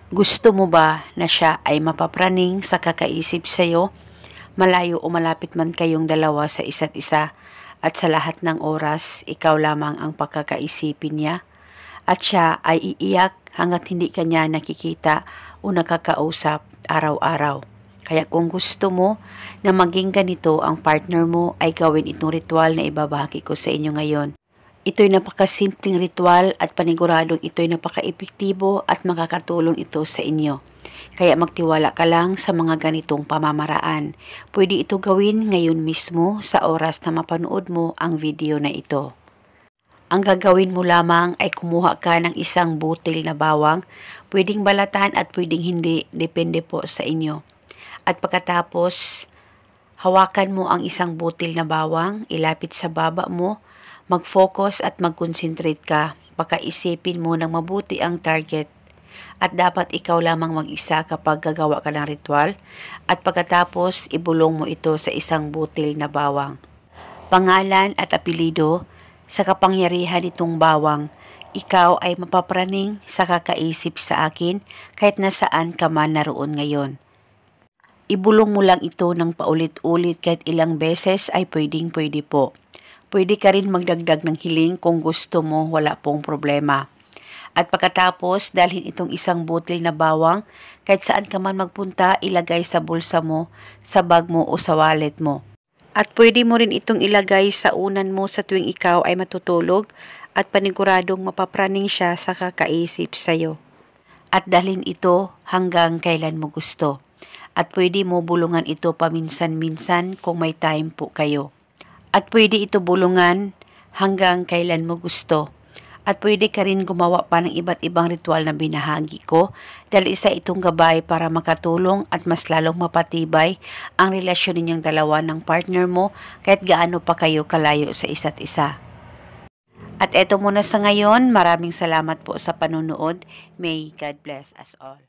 Gusto mo ba na siya ay mapapraning sa kakaisip sa'yo? Malayo o malapit man kayong dalawa sa isa't isa at sa lahat ng oras, ikaw lamang ang pagkakaisipin niya at siya ay iiyak hanggat hindi ka niya nakikita o nakakausap araw-araw. Kaya kung gusto mo na maging ganito ang partner mo ay gawin itong ritual na ibabahagi ko sa inyo ngayon. Ito'y napakasimpleng ritual at paniguradong ito'y napaka-epektibo at makakatulong ito sa inyo. Kaya magtiwala ka lang sa mga ganitong pamamaraan. Pwede ito gawin ngayon mismo sa oras na mapanood mo ang video na ito. Ang gagawin mo lamang ay kumuha ka ng isang butil na bawang. Pwedeng balatan at pwedeng hindi, depende po sa inyo. At pagkatapos, hawakan mo ang isang butil na bawang, ilapit sa baba mo, mag-focus at mag-concentrate ka, pakaisipin mo ng mabuti ang target. At dapat ikaw lamang mag-isa kapag gagawa ka ng ritual at pagkatapos ibulong mo ito sa isang butil na bawang. Pangalan at apelido, sa kapangyarihan nitong bawang, ikaw ay mapapraning sa kakaisip sa akin kahit nasaan ka man naroon ngayon. Ibulong mo lang ito ng paulit-ulit kahit ilang beses ay pwedeng-pwede po. Pwede ka rin magdagdag ng hiling kung gusto mo, wala pong problema. At pagkatapos, dalhin itong isang butil na bawang, kahit saan ka man magpunta, ilagay sa bulsa mo, sa bag mo o sa wallet mo. At pwede mo rin itong ilagay sa unan mo sa tuwing ikaw ay matutulog at paniguradong mapapraning siya sa kakaisip sa'yo. At dalhin ito hanggang kailan mo gusto. At pwede mo bulungan ito paminsan-minsan kung may time po kayo. At pwede ito bulungan hanggang kailan mo gusto. At pwede ka rin gumawa pa ng iba't ibang ritual na binahagi ko dahil isa itong gabay para makatulong at mas lalong mapatibay ang relasyon ninyong dalawa ng partner mo kahit gaano pa kayo kalayo sa isa't isa. At eto muna sa ngayon, maraming salamat po sa panunood. May God bless us all.